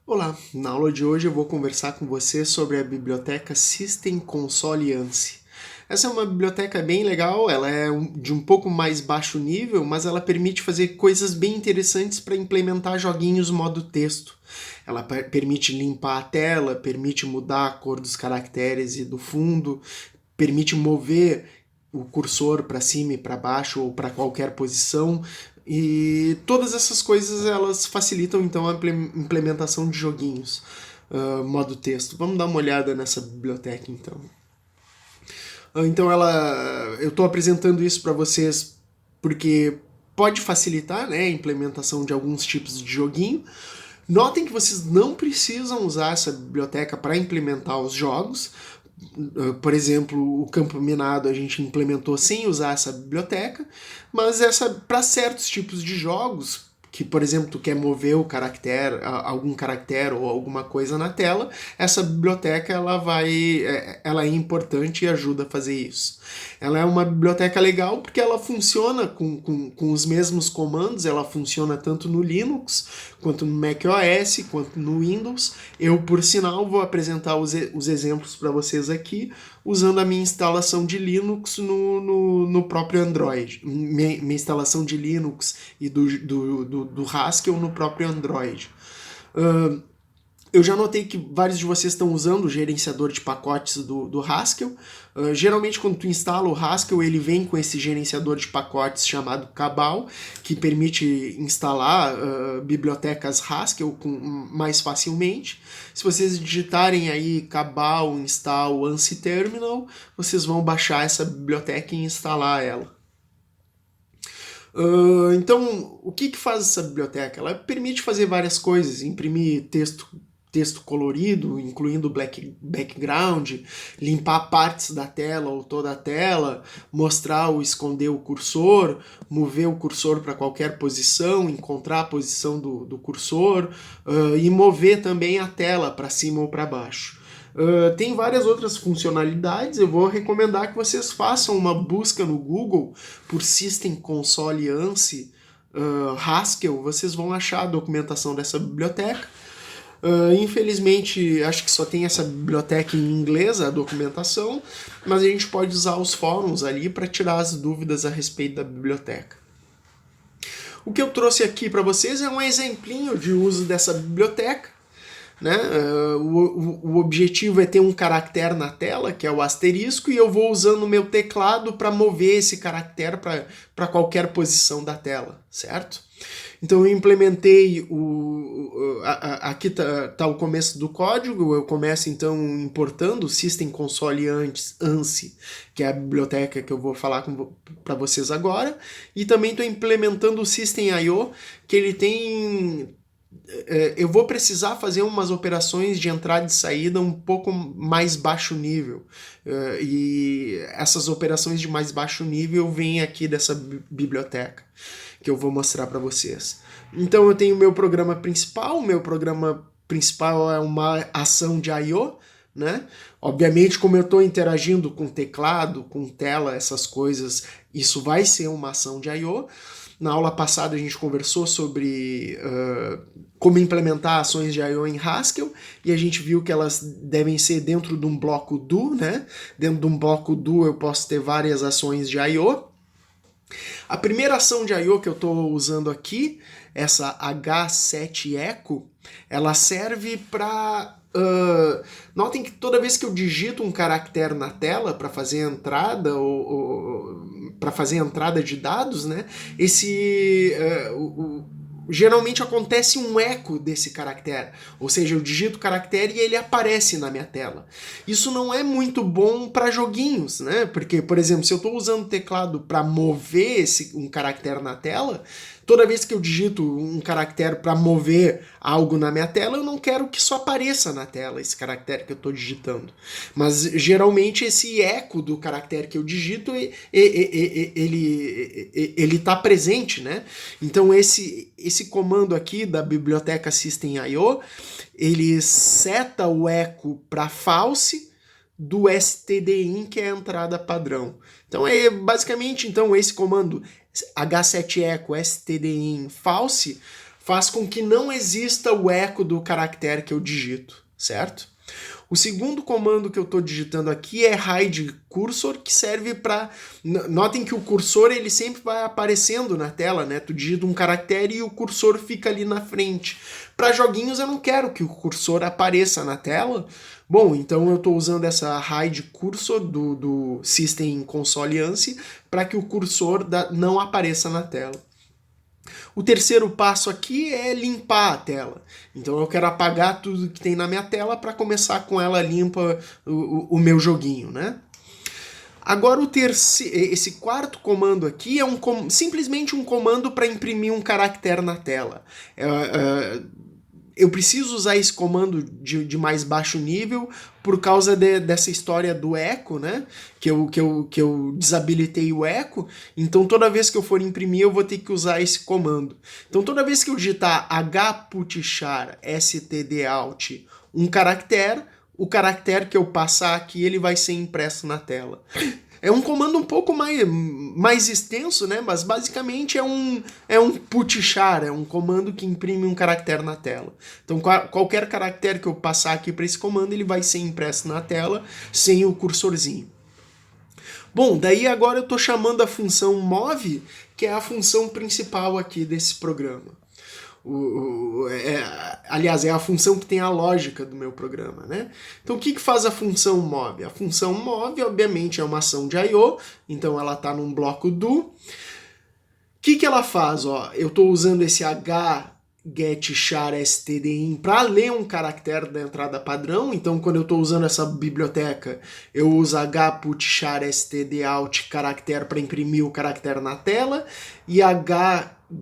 Olá, na aula de hoje eu vou conversar com você sobre a biblioteca System Console ANSI. Essa é uma biblioteca bem legal, ela é de um pouco mais baixo nível, mas ela permite fazer coisas bem interessantes para implementar joguinhos modo texto. Ela permite limpar a tela, permite mudar a cor dos caracteres e do fundo, permite mover o cursor para cima e para baixo ou para qualquer posição. E todas essas coisas elas facilitam então a implementação de joguinhos modo texto. Vamos dar uma olhada nessa biblioteca então. Eu estou apresentando isso para vocês porque pode facilitar, né, a implementação de alguns tipos de joguinho. Notem que vocês não precisam usar essa biblioteca para implementar os jogos. Por exemplo, o campo minado a gente implementou sem usar essa biblioteca, mas essa para certos tipos de jogos, que por exemplo tu quer mover o caractere, algum caractere ou alguma coisa na tela, essa biblioteca ela é importante e ajuda a fazer isso. Ela é uma biblioteca legal porque ela funciona com os mesmos comandos, ela funciona tanto no Linux, quanto no macOS, quanto no Windows. Eu, por sinal, vou apresentar os exemplos para vocês aqui, usando a minha instalação de Linux no próprio Android. Minha instalação de Linux e do Haskell no próprio Android. Eu já notei que vários de vocês estão usando o gerenciador de pacotes do Haskell. Geralmente, quando tu instala o Haskell, ele vem com esse gerenciador de pacotes chamado Cabal, que permite instalar bibliotecas Haskell mais facilmente. Se vocês digitarem aí Cabal install ANSI terminal, vocês vão baixar essa biblioteca e instalar ela. Então, o que faz essa biblioteca? Ela permite fazer várias coisas, imprimir texto colorido, incluindo background, limpar partes da tela ou toda a tela, mostrar ou esconder o cursor, mover o cursor para qualquer posição, encontrar a posição do cursor e mover também a tela para cima ou para baixo. Tem várias outras funcionalidades. Eu vou recomendar que vocês façam uma busca no Google por System Console ANSI Haskell. Vocês vão achar a documentação dessa biblioteca. Infelizmente, acho que só tem essa biblioteca em inglês, a documentação, mas a gente pode usar os fóruns ali para tirar as dúvidas a respeito da biblioteca. O que eu trouxe aqui para vocês é um exemplinho de uso dessa biblioteca. Né? O objetivo é ter um caractere na tela, que é o asterisco, e eu vou usando o meu teclado para mover esse caractere para qualquer posição da tela, certo? Então eu implementei aqui tá o começo do código. Eu começo então importando o System Console ANSI, que é a biblioteca que eu vou falar para vocês agora, e também estou implementando o System.io, que ele tem... Eu vou precisar fazer umas operações de entrada e saída um pouco mais baixo nível. E essas operações de mais baixo nível vêm aqui dessa biblioteca que eu vou mostrar para vocês. Então eu tenho o meu programa principal. O meu programa principal é uma ação de I/O, né? Obviamente, como eu estou interagindo com teclado, com tela, essas coisas, isso vai ser uma ação de I/O. Na aula passada a gente conversou sobre como implementar ações de I/O em Haskell, e a gente viu que elas devem ser dentro de um bloco do, né? Dentro de um bloco do eu posso ter várias ações de I/O. A primeira ação de I/O que eu estou usando aqui, essa H7Echo, ela serve para... notem que toda vez que eu digito um caractere na tela para fazer a entrada para fazer a entrada de dados, né, geralmente acontece um eco desse caractere, ou seja, eu digito o caractere e ele aparece na minha tela. Isso não é muito bom para joguinhos, né? Porque, por exemplo, se eu estou usando o teclado para mover um caractere na tela, toda vez que eu digito um caractere para mover algo na minha tela, eu não quero que isso apareça na tela, esse caractere que eu estou digitando. Mas geralmente esse eco do caractere que eu digito, ele está presente, né? Então esse comando aqui da biblioteca System.io, ele seta o eco para false do stdin, que é a entrada padrão. Então é basicamente então esse comando H7echo stdin false faz com que não exista o eco do caractere que eu digito, certo? O segundo comando que eu estou digitando aqui é hide cursor, que serve para... Notem que o cursor ele sempre vai aparecendo na tela, né? Tu digita um caractere e o cursor fica ali na frente. Para joguinhos eu não quero que o cursor apareça na tela. Bom, então eu estou usando essa hide cursor do System Console ANSI para que o cursor não apareça na tela. O terceiro passo aqui é limpar a tela. Então eu quero apagar tudo que tem na minha tela para começar com ela limpa o meu joguinho, né? Agora esse quarto comando aqui é simplesmente um comando para imprimir um caractere na tela. Eu preciso usar esse comando de mais baixo nível por causa dessa história do eco, né? Que eu desabilitei o eco. Então toda vez que eu for imprimir eu vou ter que usar esse comando. Então toda vez que eu digitar hputchar stdout um caractere, o caractere que eu passar aqui ele vai ser impresso na tela. É um comando um pouco mais extenso, né? Mas basicamente é um putchar, é um comando que imprime um caractere na tela. Então qualquer caractere que eu passar aqui para esse comando, ele vai ser impresso na tela sem o cursorzinho. Bom, daí agora eu estou chamando a função move, que é a função principal aqui desse programa. Aliás, é a função que tem a lógica do meu programa, né? Então o que faz a função move? A função move, obviamente, é uma ação de I/O, então ela está num bloco do. O que ela faz? Ó, eu estou usando esse hgetcharstdin para ler um caractere da entrada padrão, então quando eu estou usando essa biblioteca, eu uso hputcharstdout caractere para imprimir o caractere na tela, e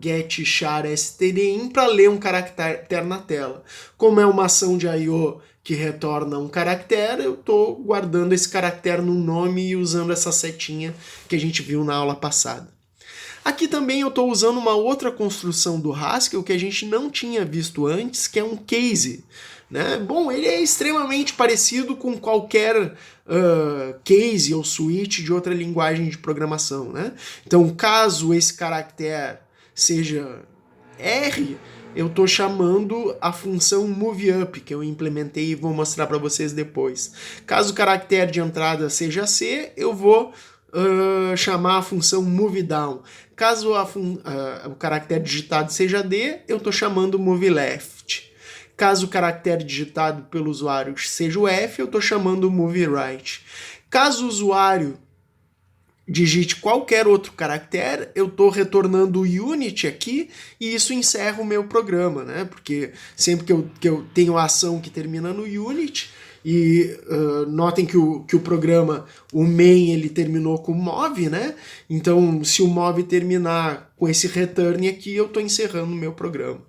getcharstdin para ler um caractere na tela. Como é uma ação de I/O que retorna um caractere, eu estou guardando esse caractere no nome e usando essa setinha que a gente viu na aula passada. Aqui também eu estou usando uma outra construção do Haskell que a gente não tinha visto antes, que é um case. Né? Bom, ele é extremamente parecido com qualquer case ou switch de outra linguagem de programação. Né? Então, caso esse caractere seja R, eu estou chamando a função moveUp, que eu implementei e vou mostrar para vocês depois. Caso o caractere de entrada seja C, eu vou chamar a função moveDown. Caso o caractere digitado seja D, eu estou chamando moveLeft. Caso o caractere digitado pelo usuário seja o F, eu estou chamando moveRight. Caso o usuário digite qualquer outro caractere, eu estou retornando o unit aqui e isso encerra o meu programa, né? Porque sempre que eu tenho a ação que termina no unit, e notem que o programa, o main, ele terminou com move, né? Então, se o move terminar com esse return aqui, eu estou encerrando o meu programa.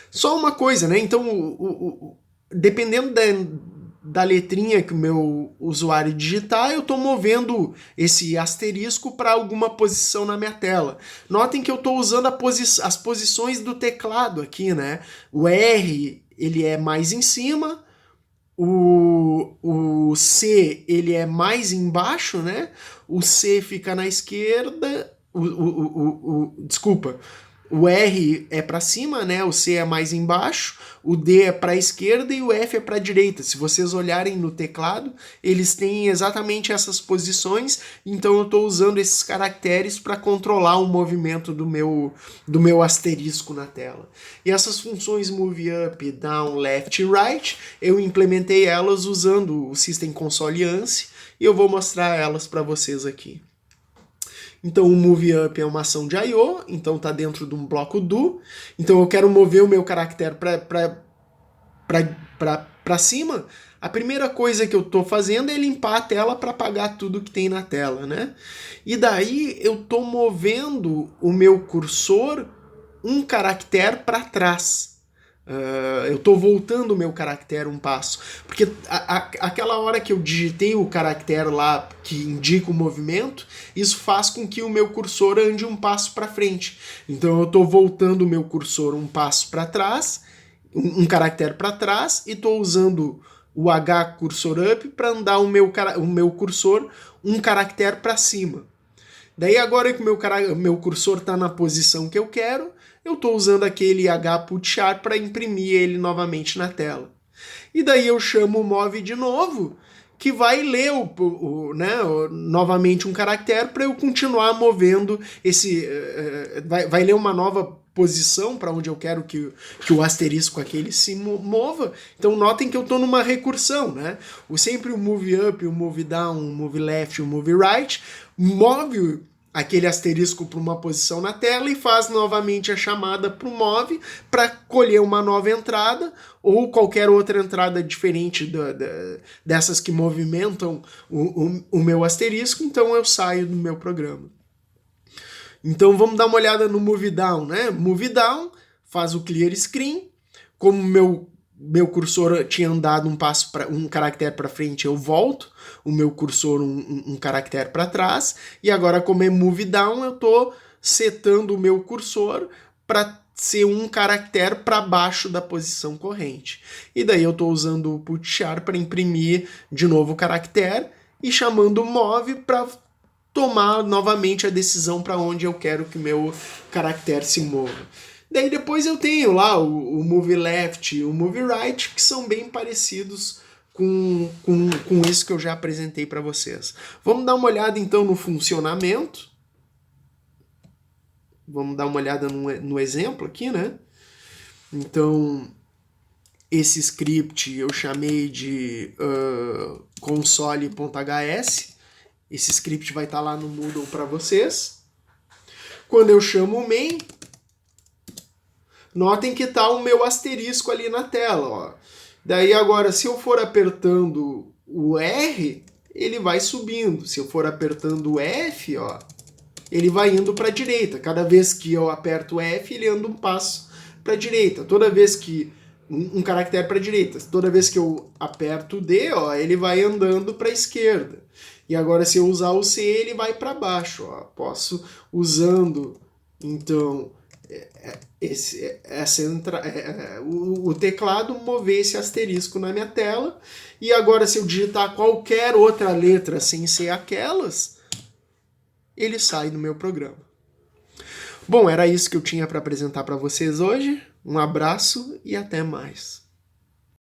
Só uma coisa, né? Então, dependendo da letrinha que o meu usuário digitar, eu estou movendo esse asterisco para alguma posição na minha tela. Notem que eu estou usando as posições do teclado aqui, né? O R, ele é mais em cima, o C, ele é mais embaixo, né? O C fica na esquerda, desculpa, o R é para cima, né? O C é mais embaixo, o D é para a esquerda e o F é para a direita. Se vocês olharem no teclado, eles têm exatamente essas posições, então eu estou usando esses caracteres para controlar o movimento do meu asterisco na tela. E essas funções move up, down, left e right, eu implementei elas usando o System Console ANSI e eu vou mostrar elas para vocês aqui. Então o moveUp é uma ação de I/O, então está dentro de um bloco do. Então eu quero mover o meu caractere para cima. A primeira coisa que eu estou fazendo é limpar a tela para apagar tudo que tem na tela, né? E daí eu estou movendo o meu cursor um caractere para trás. Eu estou voltando o meu caractere um passo. Porque aquela hora que eu digitei o caractere lá que indica o movimento, isso faz com que o meu cursor ande um passo para frente. Então eu estou voltando o meu cursor um passo para trás, um caractere para trás, e estou usando o hcursorUp para andar o meu cursor um caractere para cima. Daí agora que o meu cursor está na posição que eu quero, eu estou usando aquele hputchar para imprimir ele novamente na tela. E daí eu chamo o move de novo, que vai ler novamente um caractere para eu continuar movendo esse... vai ler uma nova posição para onde eu quero que o asterisco aquele se mova. Então notem que eu estou numa recursão, né? Sempre o move up, o move down, o move left, o move right, move aquele asterisco para uma posição na tela e faz novamente a chamada para o move para colher uma nova entrada ou qualquer outra entrada diferente dessas que movimentam o meu asterisco, então eu saio do meu programa. Então vamos dar uma olhada no move down, né? Move down faz o clear screen, como meu cursor tinha andado um caractere para frente, eu volto o meu cursor um caractere para trás, e agora como é move down, eu estou setando o meu cursor para ser um caractere para baixo da posição corrente. E daí eu estou usando o putchar para imprimir de novo o caractere e chamando o move para tomar novamente a decisão para onde eu quero que meu caractere se mova. Daí depois eu tenho lá o move left e o move right, que são bem parecidos com isso que eu já apresentei para vocês. Vamos dar uma olhada então no funcionamento. Vamos dar uma olhada no exemplo aqui, né? Então, esse script eu chamei de console.hs. Esse script vai estar lá no Moodle para vocês. Quando eu chamo o main, notem que está o meu asterisco ali na tela, ó. Daí agora, se eu for apertando o R, ele vai subindo. Se eu for apertando o F, ó, ele vai indo para a direita. Cada vez que eu aperto o F, ele anda um passo para a direita. Toda vez que um caractere para a direita. Toda vez que eu aperto o D, ó, ele vai andando para a esquerda. E agora, se eu usar o C, ele vai para baixo. Ó. Posso, usando, então, o teclado, mover esse asterisco na minha tela. E agora, se eu digitar qualquer outra letra sem ser aquelas, ele sai do meu programa. Bom, era isso que eu tinha para apresentar para vocês hoje. Um abraço e até mais.